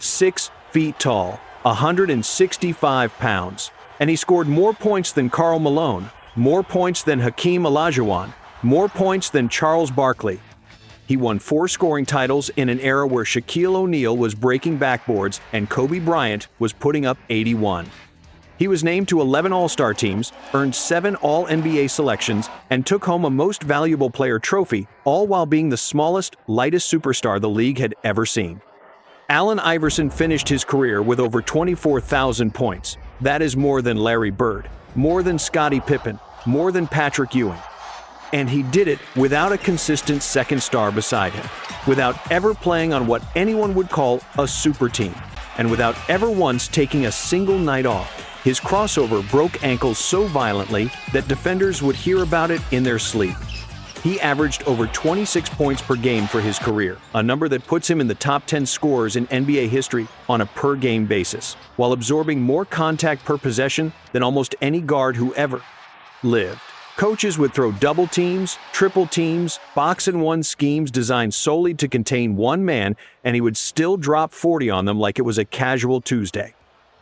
6 feet tall, 165 pounds. And he scored more points than Karl Malone, more points than Hakeem Olajuwon, more points than Charles Barkley. He won 4 scoring titles in an era where Shaquille O'Neal was breaking backboards and Kobe Bryant was putting up 81. He was named to 11 All-Star teams, earned 7 All-NBA selections, and took home a Most Valuable Player trophy, all while being the smallest, lightest superstar the league had ever seen. Allen Iverson finished his career with over 24,000 points. That is more than Larry Bird, more than Scottie Pippen, more than Patrick Ewing. And he did it without a consistent second star beside him, without ever playing on what anyone would call a super team, and without ever once taking a single night off. His crossover broke ankles so violently that defenders would hear about it in their sleep. He averaged over 26 points per game for his career, a number that puts him in the top 10 scorers in NBA history on a per-game basis, while absorbing more contact per possession than almost any guard who ever lived. Coaches would throw double teams, triple teams, box-and-one schemes designed solely to contain one man, and he would still drop 40 on them like it was a casual Tuesday.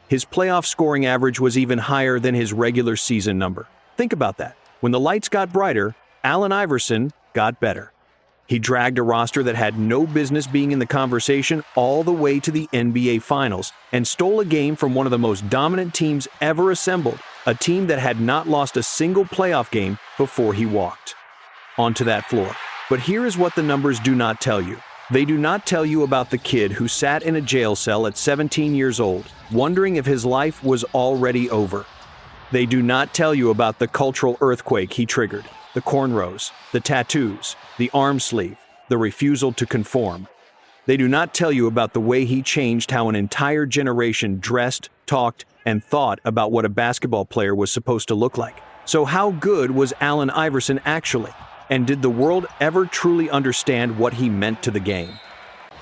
His playoff scoring average was even higher than his regular season number. Think about that. When the lights got brighter, Allen Iverson got better. He dragged a roster that had no business being in the conversation all the way to the NBA Finals and stole a game from one of the most dominant teams ever assembled, a team that had not lost a single playoff game before he walked onto that floor. But here is what the numbers do not tell you. They do not tell you about the kid who sat in a jail cell at 17 years old, wondering if his life was already over. They do not tell you about the cultural earthquake he triggered, the cornrows, the tattoos, the arm sleeve, the refusal to conform. They do not tell you about the way he changed how an entire generation dressed, talked, and thought about what a basketball player was supposed to look like. So how good was Allen Iverson actually? And did the world ever truly understand what he meant to the game?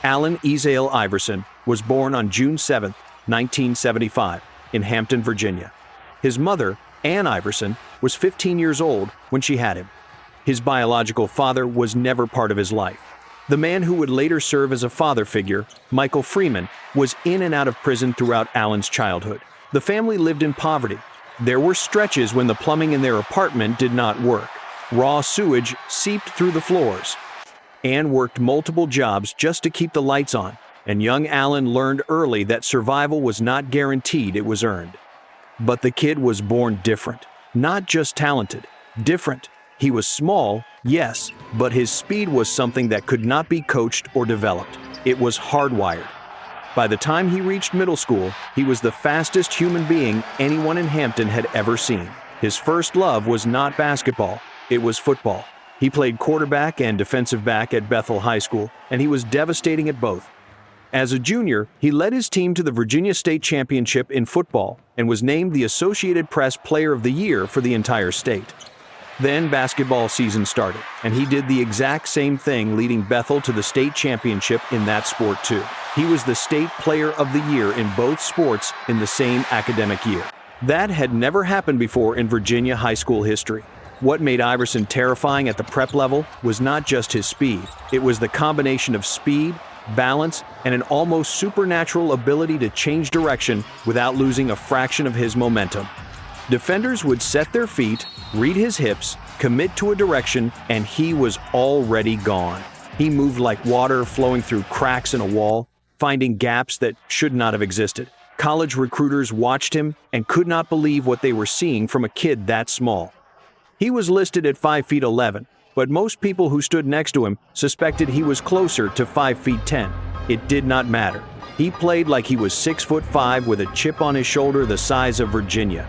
Allen Iverson was born on June 7, 1975, in Hampton, Virginia. His mother, Ann Iverson, was 15 years old when she had him. His biological father was never part of his life. The man who would later serve as a father figure, Michael Freeman, was in and out of prison throughout Allen's childhood. The family lived in poverty. There were stretches when the plumbing in their apartment did not work. Raw sewage seeped through the floors. Ann worked multiple jobs just to keep the lights on, and young Allen learned early that survival was not guaranteed, it was earned. But the kid was born different. Not just talented, different. He was small, yes, but his speed was something that could not be coached or developed. It was hardwired. By the time he reached middle school, he was the fastest human being anyone in Hampton had ever seen. His first love was not basketball, it was football. He played quarterback and defensive back at Bethel High School, and he was devastating at both. As a junior, he led his team to the Virginia State Championship in football and was named the Associated Press Player of the Year for the entire state. Then basketball season started, and he did the exact same thing, leading Bethel to the state championship in that sport too. He was the state player of the year in both sports in the same academic year. That had never happened before in Virginia high school history. What made Iverson terrifying at the prep level was not just his speed. It was the combination of speed, balance, and an almost supernatural ability to change direction without losing a fraction of his momentum. Defenders would set their feet, read his hips, commit to a direction, and he was already gone. He moved like water flowing through cracks in a wall, finding gaps that should not have existed. College recruiters watched him and could not believe what they were seeing from a kid that small. He was listed at 5 feet 11, but most people who stood next to him suspected he was closer to 5 feet 10. It did not matter. He played like he was 6'5" with a chip on his shoulder the size of Virginia.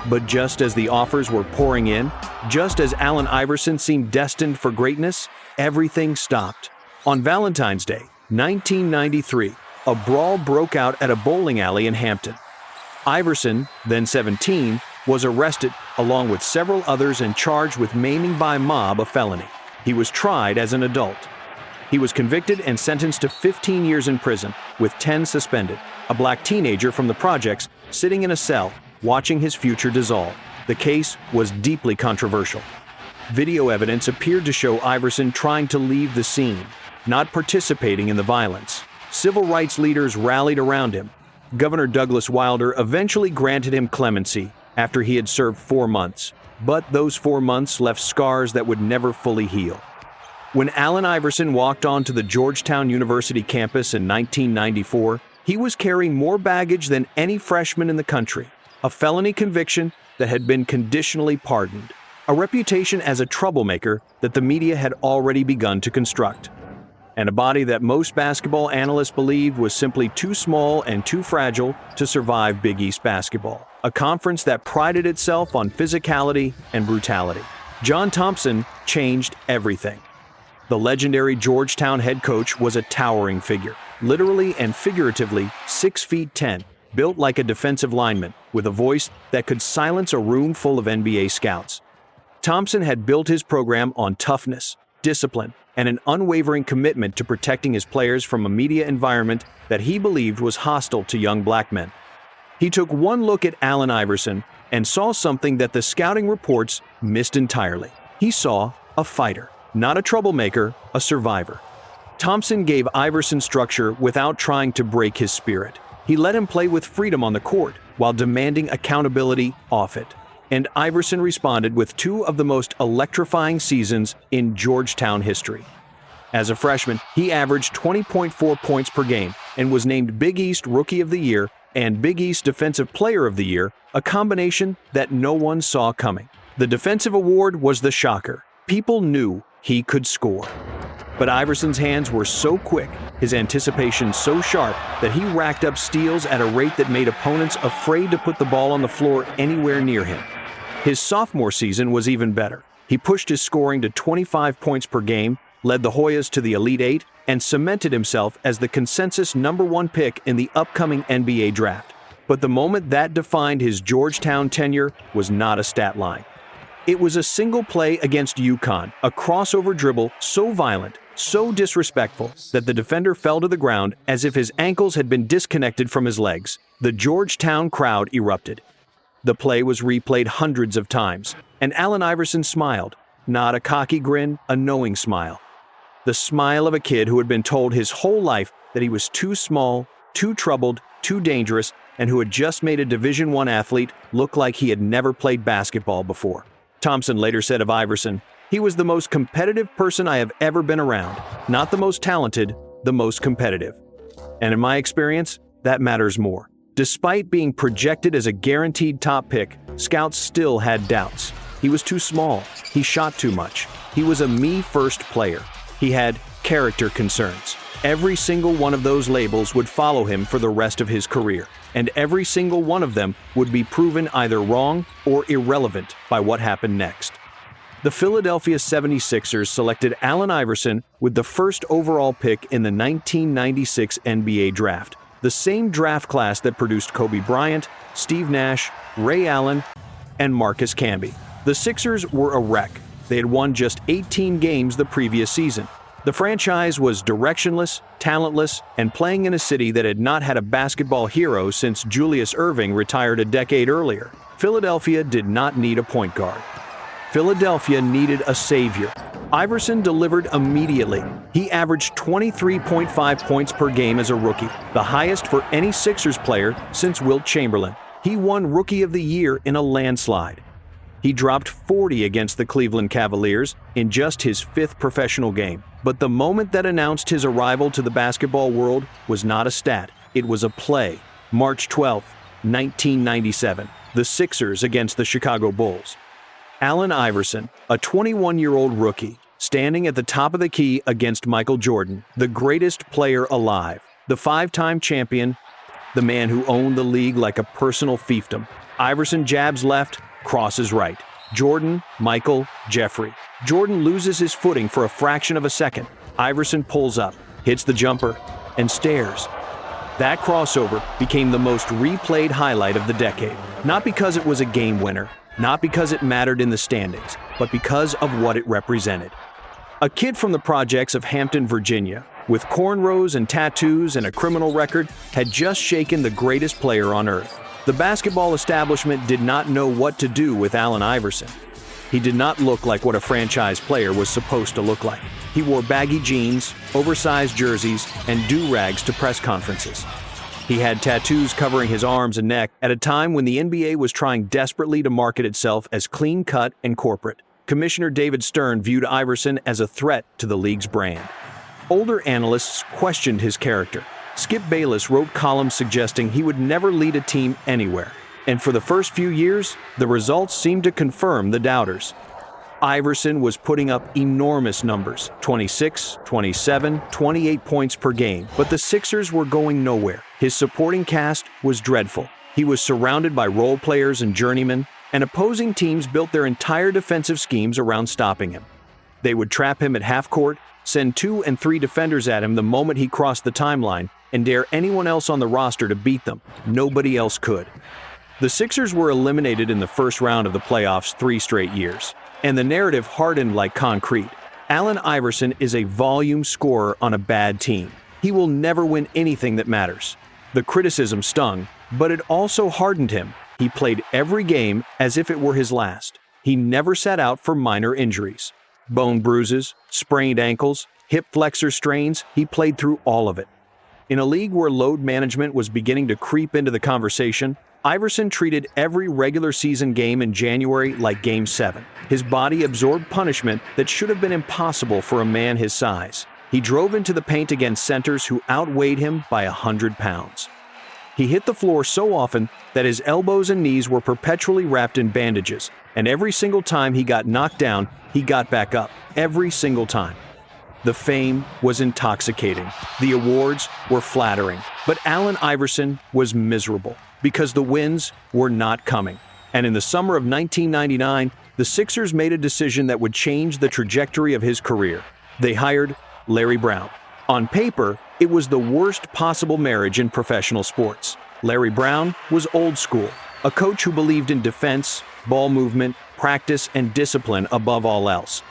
But just as the offers were pouring in, just as Allen Iverson seemed destined for greatness, everything stopped. On Valentine's Day, 1993, a brawl broke out at a bowling alley in Hampton. Iverson, then 17, was arrested along with several others and charged with maiming by mob, a felony. He was tried as an adult. He was convicted and sentenced to 15 years in prison, with 10 suspended. A black teenager from the projects sitting in a cell, watching his future dissolve. The case was deeply controversial. Video evidence appeared to show Iverson trying to leave the scene, not participating in the violence. Civil rights leaders rallied around him. Governor Douglas Wilder eventually granted him clemency after he had served 4 months, but those 4 months left scars that would never fully heal. When Allen Iverson walked onto the Georgetown University campus in 1994, he was carrying more baggage than any freshman in the country: a felony conviction that had been conditionally pardoned, a reputation as a troublemaker that the media had already begun to construct, and a body that most basketball analysts believed was simply too small and too fragile to survive Big East basketball, a conference that prided itself on physicality and brutality. John Thompson changed everything. The legendary Georgetown head coach was a towering figure, literally and figuratively 6 feet 10, built like a defensive lineman, with a voice that could silence a room full of NBA scouts. Thompson had built his program on toughness, discipline, and an unwavering commitment to protecting his players from a media environment that he believed was hostile to young black men. He took one look at Allen Iverson and saw something that the scouting reports missed entirely. He saw a fighter, not a troublemaker, a survivor. Thompson gave Iverson structure without trying to break his spirit. He let him play with freedom on the court while demanding accountability off it. And Iverson responded with 2 of the most electrifying seasons in Georgetown history. As a freshman, he averaged 20.4 points per game and was named Big East Rookie of the Year and Big East Defensive Player of the Year, a combination that no one saw coming. The defensive award was the shocker. People knew he could score. But Iverson's hands were so quick, his anticipation so sharp, that he racked up steals at a rate that made opponents afraid to put the ball on the floor anywhere near him. His sophomore season was even better. He pushed his scoring to 25 points per game, led the Hoyas to the Elite Eight, and cemented himself as the consensus #1 pick in the upcoming NBA draft. But the moment that defined his Georgetown tenure was not a stat line. It was a single play against UConn, a crossover dribble so violent, so disrespectful, that the defender fell to the ground as if his ankles had been disconnected from his legs. The Georgetown crowd erupted. The play was replayed hundreds of times, and Allen Iverson smiled, not a cocky grin, a knowing smile. The smile of a kid who had been told his whole life that he was too small, too troubled, too dangerous, and who had just made a Division I athlete look like he had never played basketball before. Thompson later said of Iverson, "He was the most competitive person I have ever been around. Not the most talented, the most competitive." And in my experience, that matters more. Despite being projected as a guaranteed top pick, scouts still had doubts. He was too small. He shot too much. He was a me-first player. He had character concerns. Every single one of those labels would follow him for the rest of his career, and every single one of them would be proven either wrong or irrelevant by what happened next. The Philadelphia 76ers selected Allen Iverson with the first overall pick in the 1996 NBA draft, the same draft class that produced Kobe Bryant, Steve Nash, Ray Allen, and Marcus Camby. The Sixers were a wreck. They had won just 18 games the previous season. The franchise was directionless, talentless, and playing in a city that had not had a basketball hero since Julius Erving retired a decade earlier. Philadelphia did not need a point guard. Philadelphia needed a savior. Iverson delivered immediately. He averaged 23.5 points per game as a rookie, the highest for any Sixers player since Wilt Chamberlain. He won Rookie of the Year in a landslide. He dropped 40 against the Cleveland Cavaliers in just his 5th professional game. But the moment that announced his arrival to the basketball world was not a stat, it was a play. March 12, 1997, the Sixers against the Chicago Bulls. Allen Iverson, a 21-year-old rookie, standing at the top of the key against Michael Jordan, the greatest player alive, the 5-time champion, the man who owned the league like a personal fiefdom. Iverson jabs left, crosses right. Jordan, Michael, Jeffrey. Jordan loses his footing for a fraction of a second. Iverson pulls up, hits the jumper, and stares. That crossover became the most replayed highlight of the decade, not because it was a game winner, not because it mattered in the standings, but because of what it represented. A kid from the projects of Hampton, Virginia, with cornrows and tattoos and a criminal record, had just shaken the greatest player on earth. The basketball establishment did not know what to do with Allen Iverson. He did not look like what a franchise player was supposed to look like. He wore baggy jeans, oversized jerseys, and do-rags to press conferences. He had tattoos covering his arms and neck at a time when the NBA was trying desperately to market itself as clean-cut and corporate. Commissioner David Stern viewed Iverson as a threat to the league's brand. Older analysts questioned his character. Skip Bayless wrote columns suggesting he would never lead a team anywhere. And for the first few years, the results seemed to confirm the doubters. Iverson was putting up enormous numbers, 26, 27, 28 points per game, but the Sixers were going nowhere. His supporting cast was dreadful. He was surrounded by role players and journeymen, and opposing teams built their entire defensive schemes around stopping him. They would trap him at half court, send 2 and 3 defenders at him the moment he crossed the timeline, and dare anyone else on the roster to beat them. Nobody else could. The Sixers were eliminated in the first round of the playoffs 3 straight years, and the narrative hardened like concrete. Allen Iverson is a volume scorer on a bad team. He will never win anything that matters. The criticism stung, but it also hardened him. He played every game as if it were his last. He never sat out for minor injuries. Bone bruises, sprained ankles, hip flexor strains, he played through all of it. In a league where load management was beginning to creep into the conversation, Iverson treated every regular season game in January like Game 7. His body absorbed punishment that should have been impossible for a man his size. He drove into the paint against centers who outweighed him by 100 pounds. He hit the floor so often that his elbows and knees were perpetually wrapped in bandages, and every single time he got knocked down, he got back up. Every single time. The fame was intoxicating. The awards were flattering. But Allen Iverson was miserable because the wins were not coming. And in the summer of 1999, the Sixers made a decision that would change the trajectory of his career. They hired Larry Brown. On paper, it was the worst possible marriage in professional sports. Larry Brown was old school, a coach who believed in defense, ball movement, practice, and discipline above all else.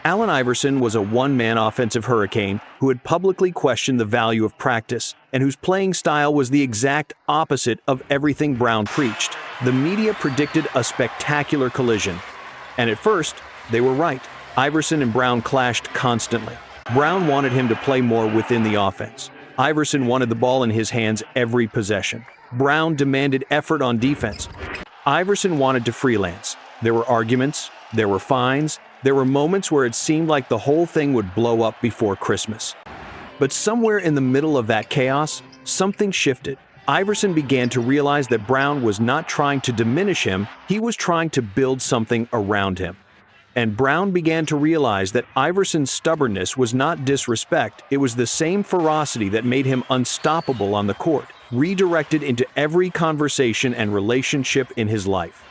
Allen Iverson was a one-man offensive hurricane who had publicly questioned the value of practice and whose playing style was the exact opposite of everything Brown preached. The media predicted a spectacular collision. And at first, they were right. Iverson and Brown clashed constantly. Brown wanted him to play more within the offense. Iverson wanted the ball in his hands every possession. Brown demanded effort on defense. Iverson wanted to freelance. There were arguments, there were fines, there were moments where it seemed like the whole thing would blow up before Christmas. But somewhere in the middle of that chaos, something shifted. Iverson began to realize that Brown was not trying to diminish him, he was trying to build something around him. And Brown began to realize that Iverson's stubbornness was not disrespect, it was the same ferocity that made him unstoppable on the court, redirected into every conversation and relationship in his life.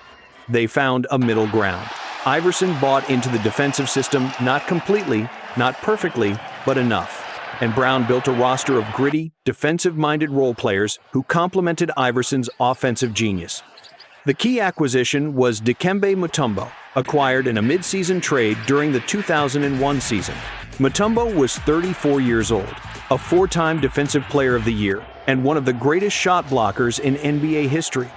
They found a middle ground. Iverson bought into the defensive system, not completely, not perfectly, but enough. And Brown built a roster of gritty, defensive-minded role players who complemented Iverson's offensive genius. The key acquisition was Dikembe Mutombo, acquired in a mid-season trade during the 2001 season. Mutombo was 34 years old, a 4-time Defensive Player of the Year, and one of the greatest shot blockers in NBA history.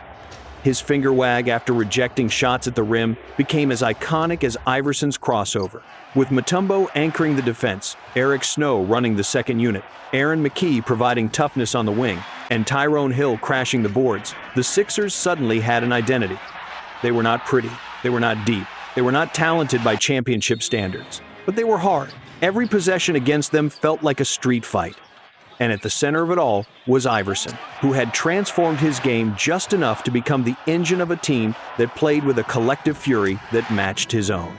His finger wag after rejecting shots at the rim became as iconic as Iverson's crossover. With Mutombo anchoring the defense, Eric Snow running the second unit, Aaron McKie providing toughness on the wing, and Tyrone Hill crashing the boards, the Sixers suddenly had an identity. They were not pretty, they were not deep, they were not talented by championship standards, but they were hard. Every possession against them felt like a street fight. And at the center of it all was Iverson, who had transformed his game just enough to become the engine of a team that played with a collective fury that matched his own.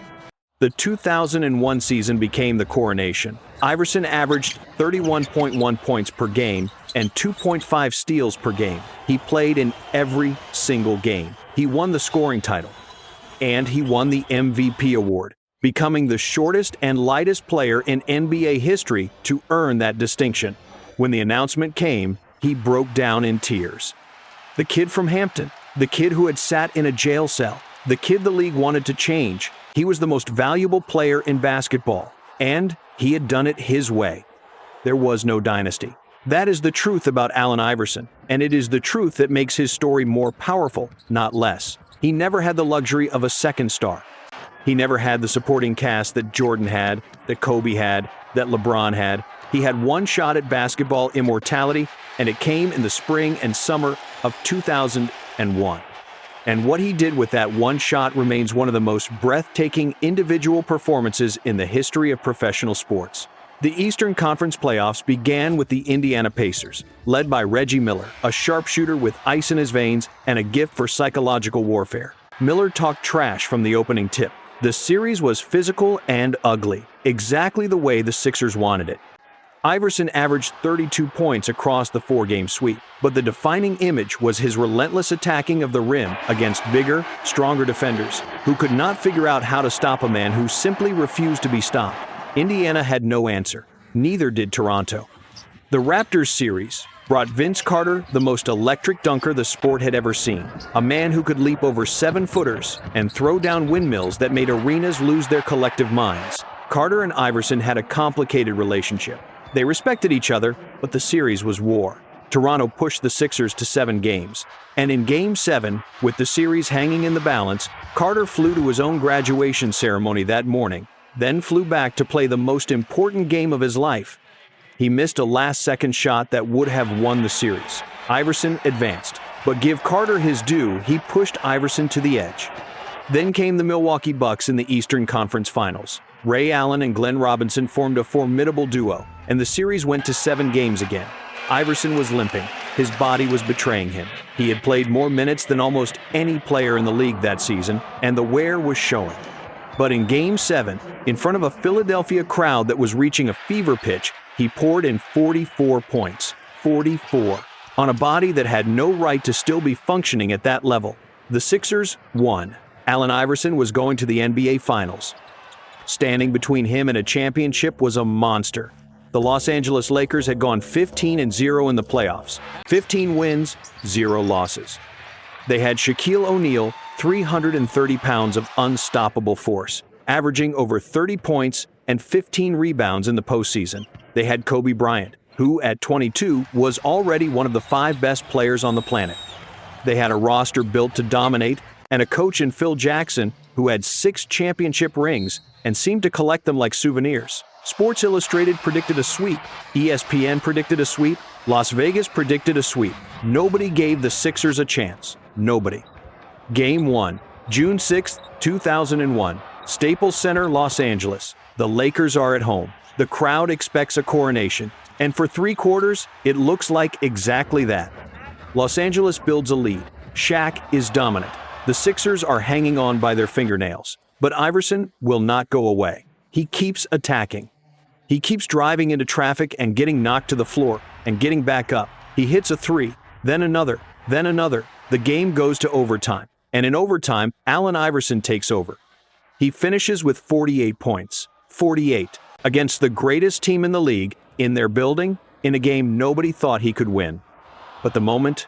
The 2001 season became the coronation. Iverson averaged 31.1 points per game and 2.5 steals per game. He played in every single game. He won the scoring title. And he won the MVP award, becoming the shortest and lightest player in NBA history to earn that distinction. When the announcement came, he broke down in tears. The kid from Hampton, the kid who had sat in a jail cell, the kid the league wanted to change, he was the most valuable player in basketball, and he had done it his way. There was no dynasty. That is the truth about Allen Iverson, and it is the truth that makes his story more powerful, not less. He never had the luxury of a second star. He never had the supporting cast that Jordan had, that Kobe had, that LeBron had. He had one shot at basketball immortality, and it came in the spring and summer of 2001. And what he did with that one shot remains one of the most breathtaking individual performances in the history of professional sports. The Eastern Conference playoffs began with the Indiana Pacers, led by Reggie Miller, a sharpshooter with ice in his veins and a gift for psychological warfare. Miller talked trash from the opening tip. The series was physical and ugly, exactly the way the Sixers wanted it. Iverson averaged 32 points across the four-game sweep, but the defining image was his relentless attacking of the rim against bigger, stronger defenders who could not figure out how to stop a man who simply refused to be stopped. Indiana had no answer. Neither did Toronto. The Raptors series brought Vince Carter, the most electric dunker the sport had ever seen, a man who could leap over 7-footers and throw down windmills that made arenas lose their collective minds. Carter and Iverson had a complicated relationship. They respected each other, but the series was war. Toronto pushed the Sixers to 7 games. And in Game 7, with the series hanging in the balance, Carter flew to his own graduation ceremony that morning, then flew back to play the most important game of his life. He missed a last-second shot that would have won the series. Iverson advanced, but give Carter his due, he pushed Iverson to the edge. Then came the Milwaukee Bucks in the Eastern Conference Finals. Ray Allen and Glenn Robinson formed a formidable duo, and the series went to 7 games again. Iverson was limping. His body was betraying him. He had played more minutes than almost any player in the league that season, and the wear was showing. But in Game 7, in front of a Philadelphia crowd that was reaching a fever pitch, he poured in 44 points. 44. On a body that had no right to still be functioning at that level. The Sixers won. Allen Iverson was going to the NBA Finals. Standing between him and a championship was a monster. The Los Angeles Lakers had gone 15-0 in the playoffs. 15 wins, 0 losses. They had Shaquille O'Neal, 330 pounds of unstoppable force, averaging over 30 points and 15 rebounds in the postseason. They had Kobe Bryant, who at 22 was already one of the 5 best players on the planet. They had a roster built to dominate, and a coach in Phil Jackson who had 6 championship rings and seemed to collect them like souvenirs. Sports Illustrated predicted a sweep. ESPN predicted a sweep. Las Vegas predicted a sweep. Nobody gave the Sixers a chance. Nobody. Game 1, June 6, 2001. Staples Center, Los Angeles. The Lakers are at home. The crowd expects a coronation. And for 3 quarters, it looks like exactly that. Los Angeles builds a lead. Shaq is dominant. The Sixers are hanging on by their fingernails. But Iverson will not go away. He keeps attacking. He keeps driving into traffic and getting knocked to the floor and getting back up. He hits a 3, then another, then another. The game goes to overtime. And in overtime, Allen Iverson takes over. He finishes with 48 points. 48. Against the greatest team in the league, in their building, in a game nobody thought he could win. But the moment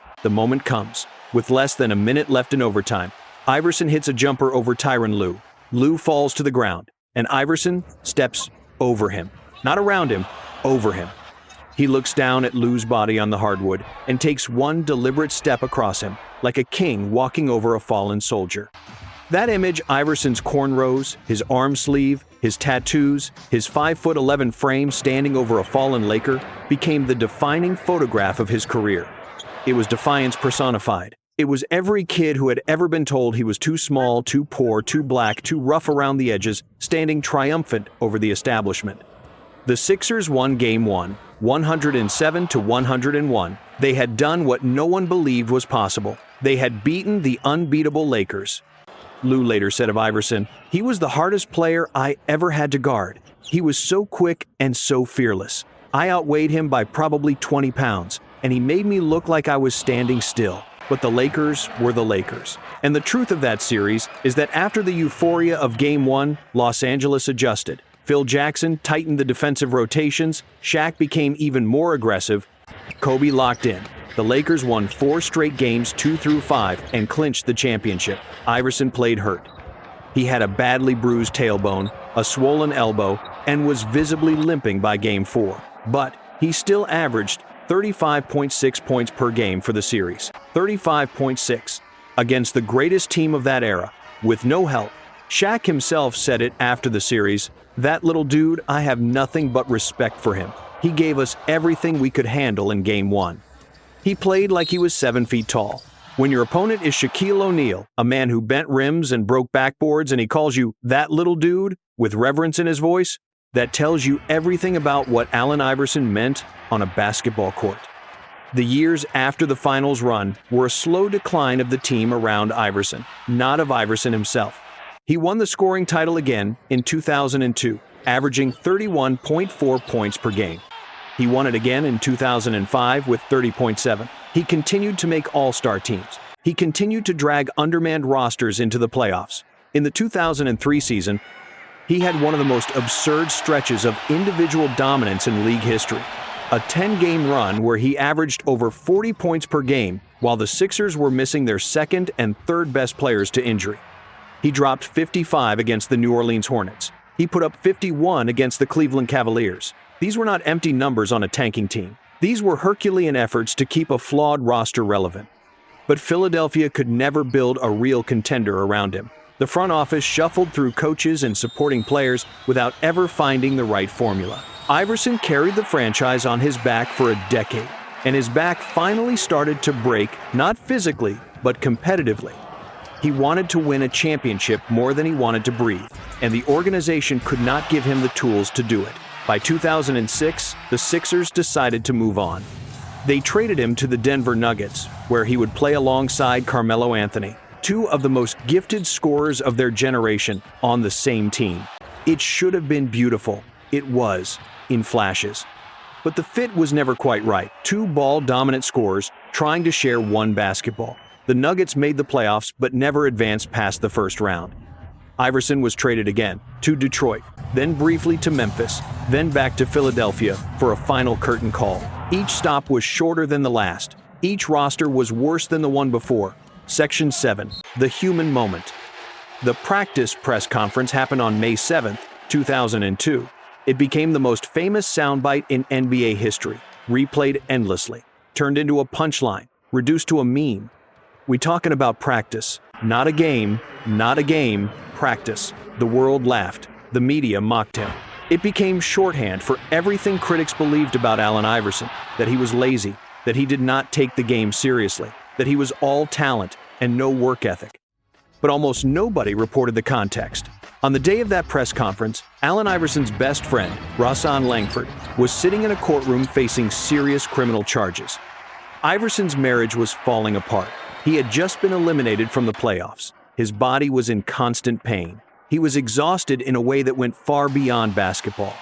comes. With less than a minute left in overtime, Iverson hits a jumper over Tyronn Lue. Lue falls to the ground, and Iverson steps over him. Not around him, over him. He looks down at Lue's body on the hardwood and takes one deliberate step across him, like a king walking over a fallen soldier. That image, Iverson's cornrows, his arm sleeve, his tattoos, his 5'11" frame standing over a fallen Laker, became the defining photograph of his career. It was defiance personified. It was every kid who had ever been told he was too small, too poor, too black, too rough around the edges, standing triumphant over the establishment. The Sixers won Game 1, 107-101. They had done what no one believed was possible. They had beaten the unbeatable Lakers. Lue later said of Iverson, "He was the hardest player I ever had to guard. He was so quick and so fearless. I outweighed him by probably 20 pounds, and he made me look like I was standing still." But the Lakers were the Lakers. And the truth of that series is that after the euphoria of Game 1, Los Angeles adjusted. Phil Jackson tightened the defensive rotations, Shaq became even more aggressive, Kobe locked in. The Lakers won 4 straight games 2 through 5 and clinched the championship. Iverson played hurt. He had a badly bruised tailbone, a swollen elbow, and was visibly limping by Game 4. But he still averaged 35.6 points per game for the series. 35.6. Against the greatest team of that era. With no help, Shaq himself said it after the series, "That little dude, I have nothing but respect for him. He gave us everything we could handle in Game 1. He played like he was 7 feet tall. When your opponent is Shaquille O'Neal, a man who bent rims and broke backboards, and he calls you that little dude with reverence in his voice, that tells you everything about what Allen Iverson meant on a basketball court." The years after the finals run were a slow decline of the team around Iverson, not of Iverson himself. He won the scoring title again in 2002, averaging 31.4 points per game. He won it again in 2005 with 30.7. He continued to make all-star teams. He continued to drag undermanned rosters into the playoffs. In the 2003 season, he had one of the most absurd stretches of individual dominance in league history. A 10-game run where he averaged over 40 points per game while the Sixers were missing their second and third best players to injury. He dropped 55 against the New Orleans Hornets. He put up 51 against the Cleveland Cavaliers. These were not empty numbers on a tanking team. These were Herculean efforts to keep a flawed roster relevant. But Philadelphia could never build a real contender around him. The front office shuffled through coaches and supporting players without ever finding the right formula. Iverson carried the franchise on his back for a decade, and his back finally started to break, not physically, but competitively. He wanted to win a championship more than he wanted to breathe, and the organization could not give him the tools to do it. By 2006, the Sixers decided to move on. They traded him to the Denver Nuggets, where he would play alongside Carmelo Anthony, two of the most gifted scorers of their generation, on the same team. It should have been beautiful. It was, in flashes. But the fit was never quite right. Two ball-dominant scorers trying to share one basketball. The Nuggets made the playoffs but never advanced past the first round. Iverson was traded again, to Detroit, then briefly to Memphis, then back to Philadelphia for a final curtain call. Each stop was shorter than the last. Each roster was worse than the one before. Section 7, the human moment. The practice press conference happened on May 7, 2002. It became the most famous soundbite in NBA history, replayed endlessly, turned into a punchline, reduced to a meme. We talking about practice. Not a game, practice. The world laughed. The media mocked him. It became shorthand for everything critics believed about Allen Iverson, that he was lazy, that he did not take the game seriously, that he was all talent and no work ethic. But almost nobody reported the context. On the day of that press conference, Allen Iverson's best friend, Rahsaan Langford, was sitting in a courtroom facing serious criminal charges. Iverson's marriage was falling apart. He had just been eliminated from the playoffs. His body was in constant pain. He was exhausted in a way that went far beyond basketball.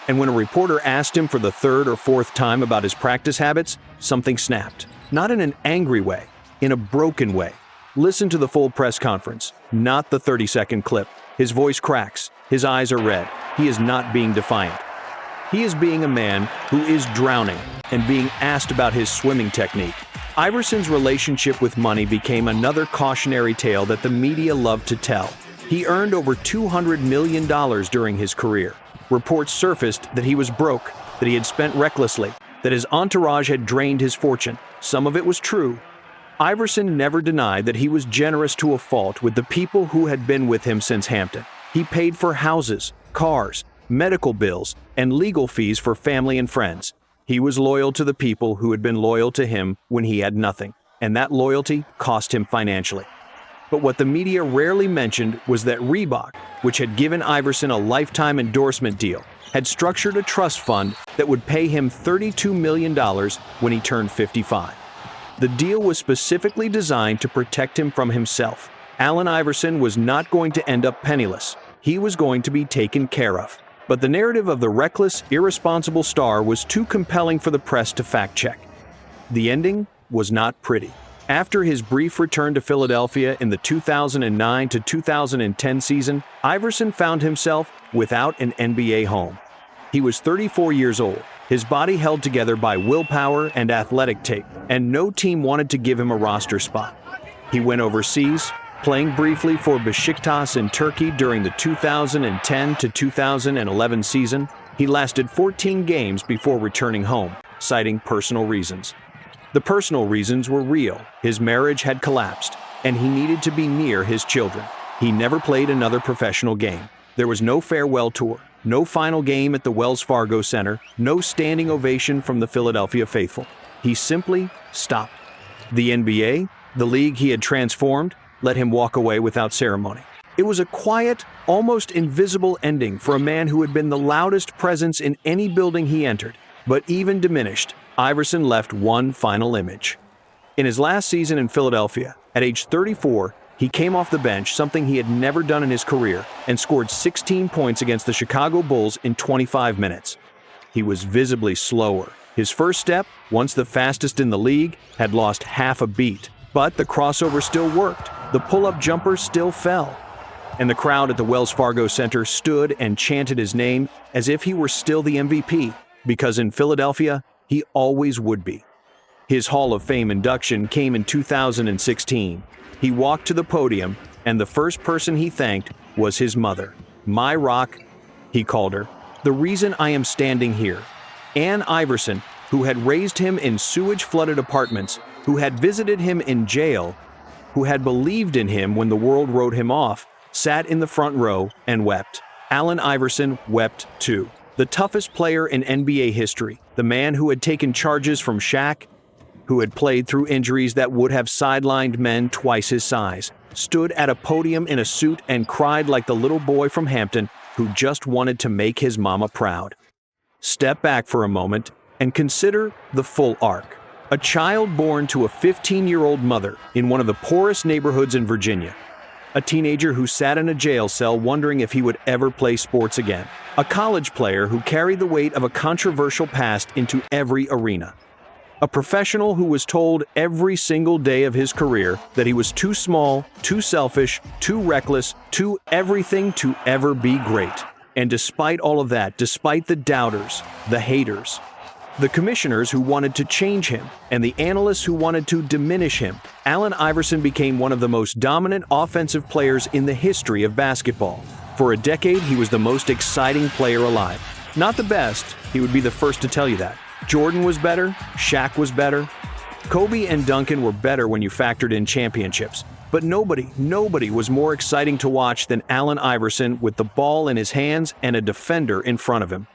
And when a reporter asked him for the third or fourth time about his practice habits, something snapped. Not in an angry way, in a broken way. Listen to the full press conference, not the 30-second clip. His voice cracks. His eyes are red. He is not being defiant. He is being a man who is drowning and being asked about his swimming technique. Iverson's relationship with money became another cautionary tale that the media loved to tell. He earned over $200 million during his career. Reports surfaced that he was broke, that he had spent recklessly, that his entourage had drained his fortune. Some of it was true. Iverson never denied that he was generous to a fault with the people who had been with him since Hampton. He paid for houses, cars, medical bills, and legal fees for family and friends. He was loyal to the people who had been loyal to him when he had nothing, and that loyalty cost him financially. But what the media rarely mentioned was that Reebok, which had given Iverson a lifetime endorsement deal, had structured a trust fund that would pay him $32 million when he turned 55. The deal was specifically designed to protect him from himself. Allen Iverson was not going to end up penniless. He was going to be taken care of. But the narrative of the reckless, irresponsible star was too compelling for the press to fact-check. The ending was not pretty. After his brief return to Philadelphia in the 2009 to 2010 season, Iverson found himself without an NBA home. He was 34 years old, his body held together by willpower and athletic tape, and no team wanted to give him a roster spot. He went overseas, playing briefly for Besiktas in Turkey during the 2010 to 2011 season. He lasted 14 games before returning home, citing personal reasons. The personal reasons were real. His marriage had collapsed, and he needed to be near his children. He never played another professional game. There was no farewell tour, no final game at the Wells Fargo Center, no standing ovation from the Philadelphia faithful. He simply stopped. The NBA, the league he had transformed, let him walk away without ceremony. It was a quiet, almost invisible ending for a man who had been the loudest presence in any building he entered. But even diminished, Iverson left one final image. In his last season in Philadelphia, at age 34, he came off the bench, something he had never done in his career, and scored 16 points against the Chicago Bulls in 25 minutes. He was visibly slower. His first step, once the fastest in the league, had lost half a beat. But the crossover still worked. The pull-up jumper still fell. And the crowd at the Wells Fargo Center stood and chanted his name as if he were still the MVP, because in Philadelphia, he always would be. His Hall of Fame induction came in 2016. He walked to the podium, and the first person he thanked was his mother. "My rock," he called her. "The reason I am standing here." Allen Iverson, who had raised him in sewage-flooded apartments, who had visited him in jail, who had believed in him when the world wrote him off, sat in the front row and wept. Allen Iverson wept too. The toughest player in NBA history, the man who had taken charges from Shaq, who had played through injuries that would have sidelined men twice his size, stood at a podium in a suit and cried like the little boy from Hampton who just wanted to make his mama proud. Step back for a moment and consider the full arc. A child born to a 15-year-old mother in one of the poorest neighborhoods in Virginia. A teenager who sat in a jail cell wondering if he would ever play sports again. A college player who carried the weight of a controversial past into every arena. A professional who was told every single day of his career that he was too small, too selfish, too reckless, too everything to ever be great. And despite all of that, despite the doubters, the haters, the commissioners who wanted to change him, and the analysts who wanted to diminish him, Allen Iverson became one of the most dominant offensive players in the history of basketball. For a decade, he was the most exciting player alive. Not the best, he would be the first to tell you that. Jordan was better, Shaq was better. Kobe and Duncan were better when you factored in championships. But nobody was more exciting to watch than Allen Iverson with the ball in his hands and a defender in front of him.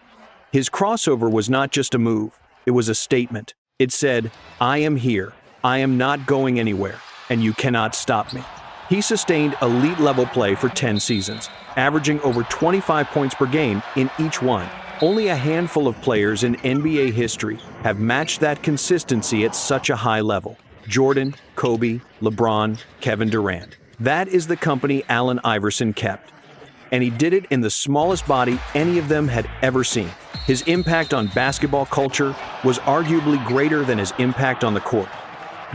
His crossover was not just a move, it was a statement. It said, "I am here, I am not going anywhere, and you cannot stop me." He sustained elite-level play for 10 seasons, averaging over 25 points per game in each one. Only a handful of players in NBA history have matched that consistency at such a high level. Jordan, Kobe, LeBron, Kevin Durant. That is the company Allen Iverson kept. And he did it in the smallest body any of them had ever seen. His impact on basketball culture was arguably greater than his impact on the court.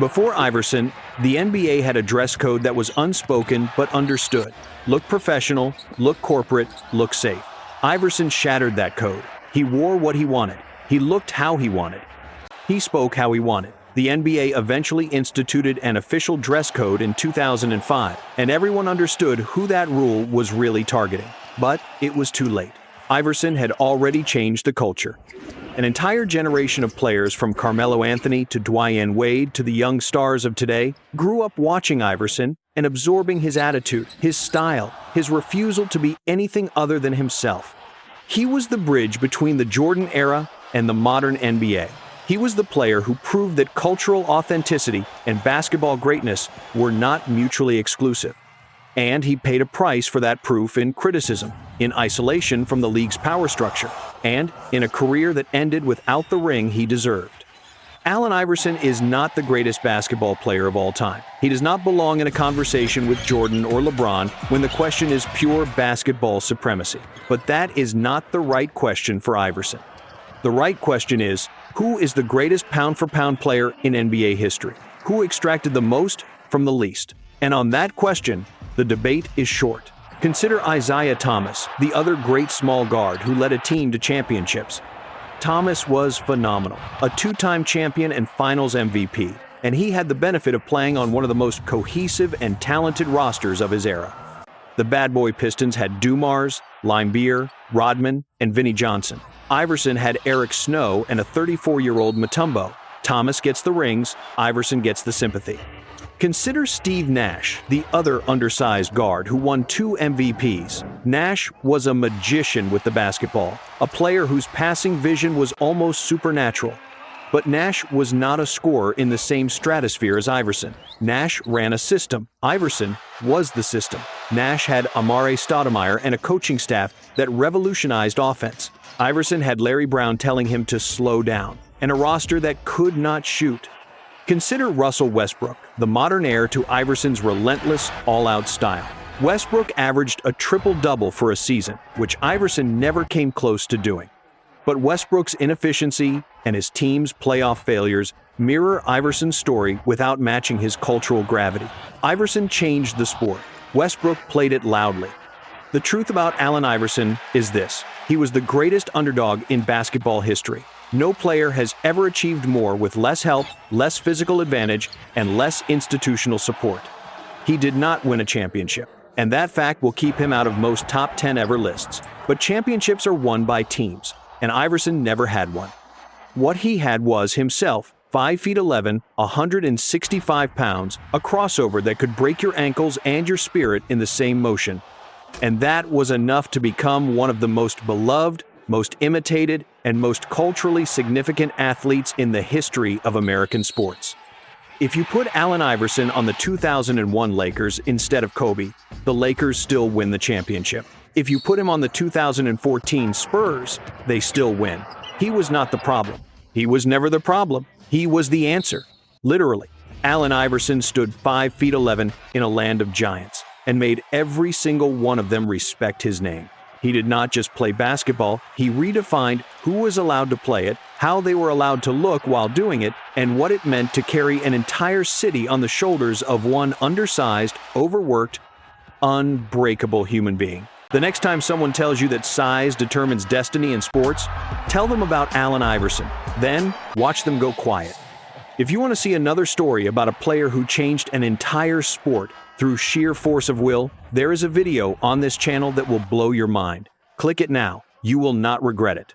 Before Iverson, the NBA had a dress code that was unspoken but understood. Look professional, look corporate, look safe. Iverson shattered that code. He wore what he wanted. He looked how he wanted. He spoke how he wanted. The NBA eventually instituted an official dress code in 2005, and everyone understood who that rule was really targeting. But it was too late. Iverson had already changed the culture. An entire generation of players, from Carmelo Anthony to Dwyane Wade to the young stars of today, grew up watching Iverson and absorbing his attitude, his style, his refusal to be anything other than himself. He was the bridge between the Jordan era and the modern NBA. He was the player who proved that cultural authenticity and basketball greatness were not mutually exclusive. And he paid a price for that proof in criticism, in isolation from the league's power structure, and in a career that ended without the ring he deserved. Allen Iverson is not the greatest basketball player of all time. He does not belong in a conversation with Jordan or LeBron when the question is pure basketball supremacy. But that is not the right question for Iverson. The right question is, who is the greatest pound-for-pound player in NBA history? Who extracted the most from the least? And on that question, the debate is short. Consider Isaiah Thomas, the other great small guard who led a team to championships. Thomas was phenomenal, a two-time champion and finals MVP, and he had the benefit of playing on one of the most cohesive and talented rosters of his era. The Bad Boy Pistons had Dumars, Limebeer, Rodman, and Vinnie Johnson. Iverson had Eric Snow and a 34-year-old Mutombo. Thomas gets the rings, Iverson gets the sympathy. Consider Steve Nash, the other undersized guard who won 2 MVPs. Nash was a magician with the basketball, a player whose passing vision was almost supernatural. But Nash was not a scorer in the same stratosphere as Iverson. Nash ran a system. Iverson was the system. Nash had Amare Stoudemire and a coaching staff that revolutionized offense. Iverson had Larry Brown telling him to slow down, and a roster that could not shoot. Consider Russell Westbrook, the modern heir to Iverson's relentless, all-out style. Westbrook averaged a triple-double for a season, which Iverson never came close to doing. But Westbrook's inefficiency and his team's playoff failures mirror Iverson's story without matching his cultural gravity. Iverson changed the sport. Westbrook played it loudly. The truth about Allen Iverson is this: he was the greatest underdog in basketball history. No player has ever achieved more with less help, less physical advantage, and less institutional support. He did not win a championship, and that fact will keep him out of most top 10 ever lists. But championships are won by teams, and Iverson never had one. What he had was himself, 5'11", 165 pounds, a crossover that could break your ankles and your spirit in the same motion. And that was enough to become one of the most beloved, most imitated, and most culturally significant athletes in the history of American sports. If you put Allen Iverson on the 2001 Lakers instead of Kobe, the Lakers still win the championship. If you put him on the 2014 Spurs, they still win. He was not the problem. He was never the problem. He was the answer. Literally, Allen Iverson stood 5'11" in a land of giants and made every single one of them respect his name. He did not just play basketball, he redefined who was allowed to play it, how they were allowed to look while doing it, and what it meant to carry an entire city on the shoulders of one undersized, overworked, unbreakable human being. The next time someone tells you that size determines destiny in sports, tell them about Allen Iverson. Then, watch them go quiet. If you want to see another story about a player who changed an entire sport through sheer force of will, there is a video on this channel that will blow your mind. Click it now. You will not regret it.